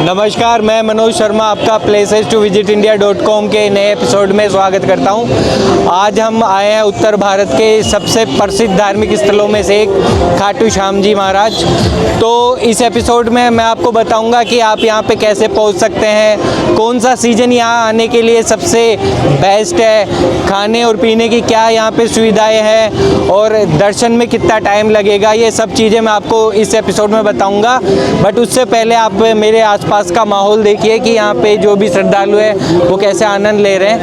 नमस्कार, मैं मनोज शर्मा आपका places2visitindia.com के नए एपिसोड में स्वागत करता हूं। आज हम आए हैं उत्तर भारत के सबसे प्रसिद्ध धार्मिक स्थलों में से एक खाटू श्याम जी महाराज। तो इस एपिसोड में मैं आपको बताऊंगा कि आप यहां पे कैसे पहुंच सकते हैं, कौन सा सीज़न यहां आने के लिए सबसे बेस्ट है, खाने और पीने की क्या यहां पे सुविधाएँ हैं और दर्शन में कितना टाइम लगेगा। ये सब चीज़ें मैं आपको इस एपिसोड में बताऊँगा। बट उससे पहले आप मेरे आसपास का माहौल देखिए कि यहाँ पे जो भी श्रद्धालु है वो कैसे आनंद ले रहे हैं।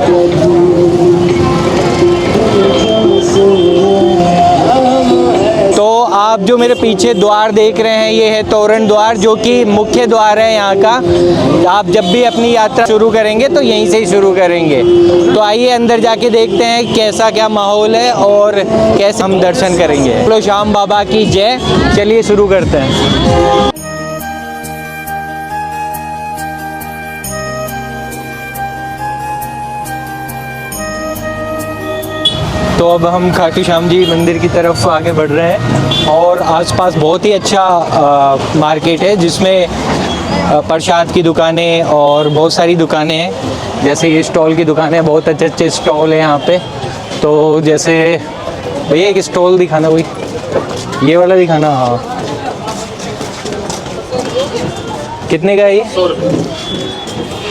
तो आप जो मेरे पीछे द्वार देख रहे हैं ये है तोरण द्वार, जो कि मुख्य द्वार है यहाँ का। आप जब भी अपनी यात्रा शुरू करेंगे तो यहीं से ही शुरू करेंगे। तो आइए अंदर जाके देखते हैं कैसा क्या माहौल है और कैसे हम दर्शन करेंगे। बोलो श्याम बाबा की जय। चलिए शुरू करते हैं। तो अब हम खाटू श्याम जी मंदिर की तरफ आगे बढ़ रहे हैं और आसपास बहुत ही अच्छा मार्केट है जिसमें प्रसाद की दुकानें और बहुत सारी दुकानें हैं। जैसे ये स्टॉल की दुकान है, बहुत अच्छे अच्छे स्टॉल है यहाँ पे। तो जैसे भैया एक स्टॉल दिखाना, कोई ये वाला दिखाना। हाँ, कितने का है ये?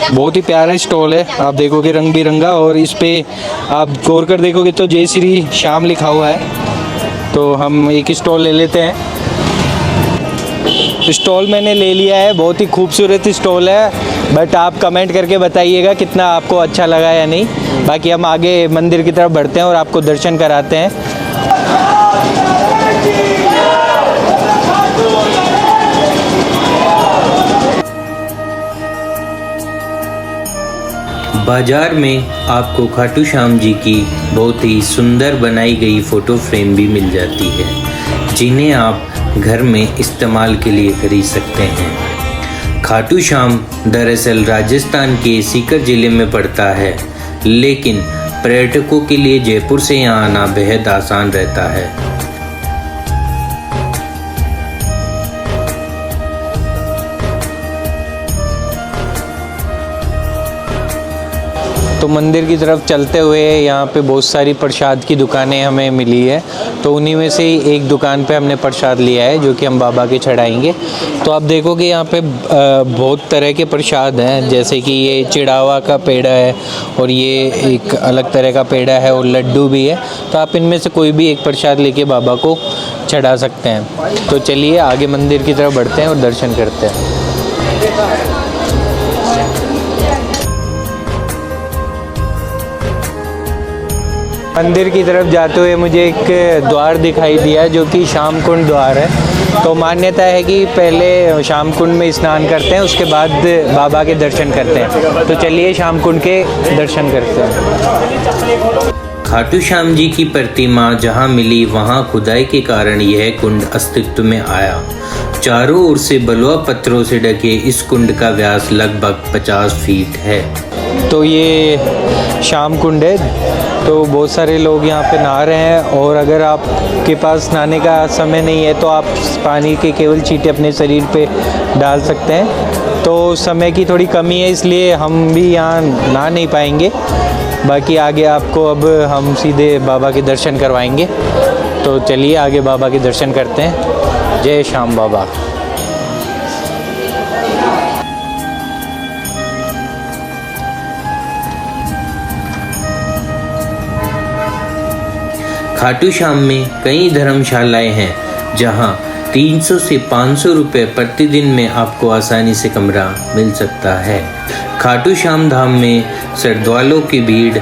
बहुत ही प्यारा स्टॉल है, आप देखोगे रंग बिरंगा, और इस पे आप गौर कर देखोगे तो जय श्री श्याम लिखा हुआ है। तो हम एक स्टॉल ले लेते हैं। स्टॉल मैंने ले लिया है, बहुत ही खूबसूरत स्टॉल है। बट आप कमेंट करके बताइएगा कितना आपको अच्छा लगा या नहीं। बाकी हम आगे मंदिर की तरफ बढ़ते हैं और आपको दर्शन कराते हैं। बाजार में आपको खाटू श्याम जी की बहुत ही सुंदर बनाई गई फ़ोटो फ्रेम भी मिल जाती है, जिन्हें आप घर में इस्तेमाल के लिए खरीद सकते हैं। खाटू श्याम दरअसल राजस्थान के सीकर ज़िले में पड़ता है, लेकिन पर्यटकों के लिए जयपुर से यहाँ आना बेहद आसान रहता है। तो मंदिर की तरफ चलते हुए यहाँ पे बहुत सारी प्रसाद की दुकानें हमें मिली है। तो उन्हीं में से ही एक दुकान पे हमने प्रसाद लिया है जो कि हम बाबा के चढ़ाएंगे। तो आप देखोगे यहाँ पे बहुत तरह के प्रसाद हैं, जैसे कि ये चिड़ावा का पेड़ा है और ये एक अलग तरह का पेड़ा है और लड्डू भी है। तो आप इनमें से कोई भी एक प्रसाद लेके बाबा को चढ़ा सकते हैं। तो चलिए आगे मंदिर की तरफ बढ़ते हैं और दर्शन करते हैं। मंदिर की तरफ जाते हुए मुझे एक द्वार दिखाई दिया जो कि श्याम कुंड द्वार है। तो मान्यता है कि पहले श्याम कुंड में स्नान करते हैं, उसके बाद बाबा के दर्शन करते हैं। तो चलिए श्याम कुंड के दर्शन करते हैं। खाटू श्याम जी की प्रतिमा जहाँ मिली वहाँ खुदाई के कारण यह कुंड अस्तित्व में आया। चारों ओर से बलुआ पत्थरों से ढके इस कुंड का व्यास लगभग 50 फीट है। तो ये श्याम कुंड है। तो बहुत सारे लोग यहाँ पे नहा रहे हैं, और अगर आपके पास नहाने का समय नहीं है तो आप पानी के केवल छींटे अपने शरीर पे डाल सकते हैं। तो समय की थोड़ी कमी है, इसलिए हम भी यहाँ नहा नहीं पाएंगे। बाकी आगे आपको अब हम सीधे बाबा के दर्शन करवाएंगे। तो चलिए आगे बाबा के दर्शन करते हैं। जय श्याम बाबा। खाटू श्याम में कई धर्मशालाएं हैं जहां 300 से 500 रुपये प्रतिदिन में आपको आसानी से कमरा मिल सकता है। खाटू श्याम धाम में श्रद्धालुओं की भीड़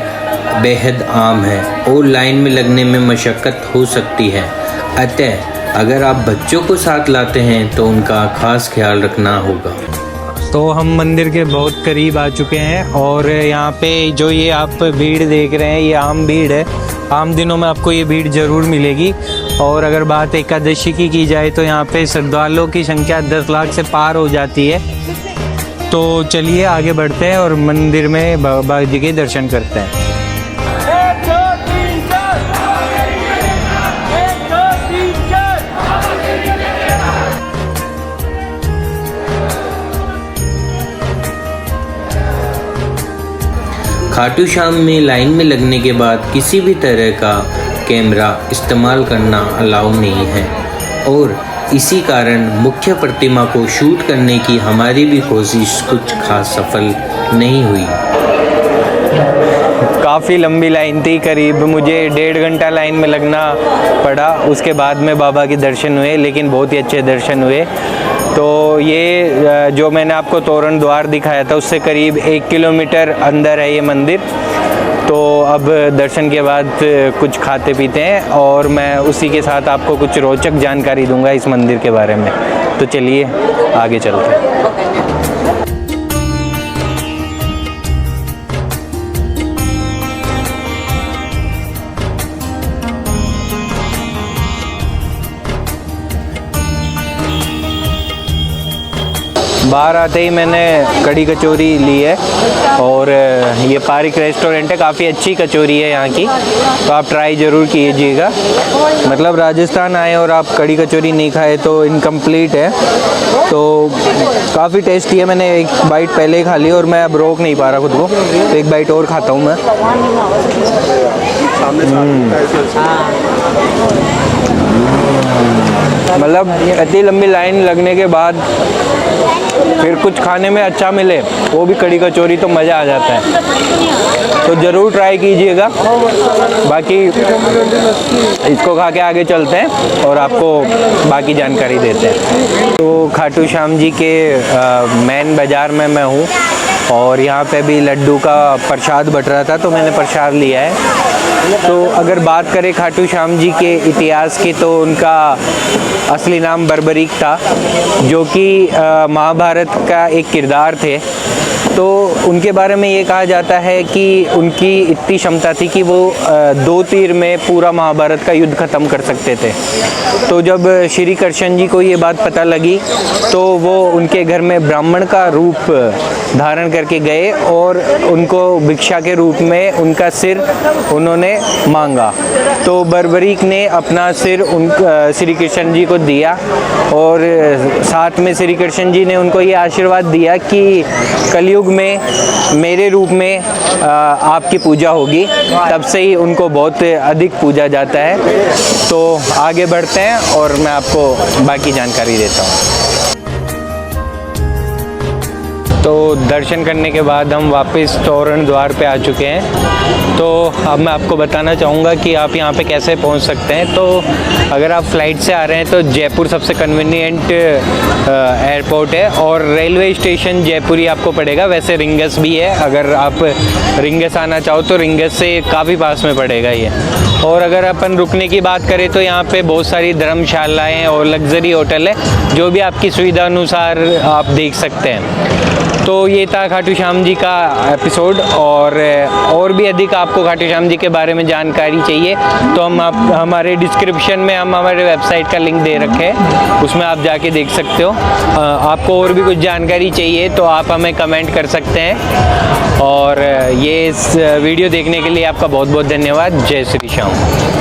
बेहद आम है और लाइन में लगने में मशक्क़त हो सकती है। अतः अगर आप बच्चों को साथ लाते हैं तो उनका खास ख्याल रखना होगा। तो हम मंदिर के बहुत करीब आ चुके हैं और यहाँ पे जो ये आप भीड़ देख रहे हैं ये आम भीड़ है। आम दिनों में आपको ये भीड़ ज़रूर मिलेगी। और अगर बात एकादशी की जाए तो यहाँ पे श्रद्धालुओं की संख्या 10 लाख से पार हो जाती है। तो चलिए आगे बढ़ते हैं और मंदिर में बाबा जी के दर्शन करते हैं। खाटू श्याम में लाइन में लगने के बाद किसी भी तरह का कैमरा इस्तेमाल करना अलाउ नहीं है और इसी कारण मुख्य प्रतिमा को शूट करने की हमारी भी कोशिश कुछ खास सफल नहीं हुई। काफ़ी लंबी लाइन थी, करीब मुझे 1.5 घंटा लाइन में लगना पड़ा। उसके बाद में बाबा के दर्शन हुए, लेकिन बहुत ही अच्छे दर्शन हुए। तो ये जो मैंने आपको तोरण द्वार दिखाया था उससे करीब 1 किलोमीटर अंदर है ये मंदिर। तो अब दर्शन के बाद कुछ खाते पीते हैं और मैं उसी के साथ आपको कुछ रोचक जानकारी दूंगा इस मंदिर के बारे में। तो चलिए आगे चलते हैं। बाहर आते ही मैंने कड़ी कचौरी ली है और ये पारिक रेस्टोरेंट है, काफ़ी अच्छी कचौरी है यहाँ की, तो आप ट्राई ज़रूर कीजिएगा। मतलब राजस्थान आए और आप कड़ी कचौरी नहीं खाए तो इनकम्प्लीट है। तो काफ़ी टेस्टी है, मैंने एक बाइट पहले ही खा ली और मैं अब रोक नहीं पा रहा खुद को, तो एक बाइट और खाता हूँ मैं। मतलब इतनी लंबी लाइन लगने के बाद फिर कुछ खाने में अच्छा मिले, वो भी कड़ी कचौरी, तो मज़ा आ जाता है। तो ज़रूर ट्राई कीजिएगा। बाकी इसको खा के आगे चलते हैं और आपको बाकी जानकारी देते हैं। तो खाटू श्याम जी के मेन बाज़ार में मैं हूँ और यहाँ पे भी लड्डू का प्रसाद बट रहा था, तो मैंने प्रसाद लिया है। तो अगर बात करें खाटू श्याम जी के इतिहास की, तो उनका असली नाम बर्बरीक था, जो कि महाभारत का एक किरदार थे। तो उनके बारे में ये कहा जाता है कि उनकी इतनी क्षमता थी कि वो 2 तीर में पूरा महाभारत का युद्ध ख़त्म कर सकते थे। तो जब श्री कृष्ण जी को ये बात पता लगी तो वो उनके घर में ब्राह्मण का रूप धारण करके गए और उनको भिक्षा के रूप में उनका सिर उन्होंने मांगा। तो बर्बरीक ने अपना सिर श्री कृष्ण जी को दिया और साथ में श्री कृष्ण जी ने उनको ये आशीर्वाद दिया कि कलयुग में मेरे रूप में आपकी पूजा होगी। तब से ही उनको बहुत अधिक पूजा जाता है। तो आगे बढ़ते हैं और मैं आपको बाकी जानकारी देता हूँ। तो दर्शन करने के बाद हम वापस तोरण द्वार पे आ चुके हैं। तो अब मैं आपको बताना चाहूँगा कि आप यहाँ पे कैसे पहुँच सकते हैं। तो अगर आप फ्लाइट से आ रहे हैं तो जयपुर सबसे कन्वीनियंट एयरपोर्ट है और रेलवे स्टेशन जयपुर ही आपको पड़ेगा। वैसे रिंगस भी है, अगर आप रिंगस आना चाहो तो रिंगस से काफ़ी पास में पड़ेगा ये। और अगर अपन रुकने की बात करें तो यहाँ पे बहुत सारी धर्मशालाएँ और लग्जरी होटल है, जो भी आपकी सुविधा अनुसार आप देख सकते हैं। तो ये था खाटू श्याम जी का एपिसोड। और भी अधिक आपको खाटू श्याम जी के बारे में जानकारी चाहिए तो हमारे डिस्क्रिप्शन में हम हमारे वेबसाइट का लिंक दे रखे हैं, उसमें आप जाके देख सकते हो। आपको और भी कुछ जानकारी चाहिए तो आप हमें कमेंट कर सकते हैं। और ये इस वीडियो देखने के लिए आपका बहुत बहुत धन्यवाद। जय श्री श्याम।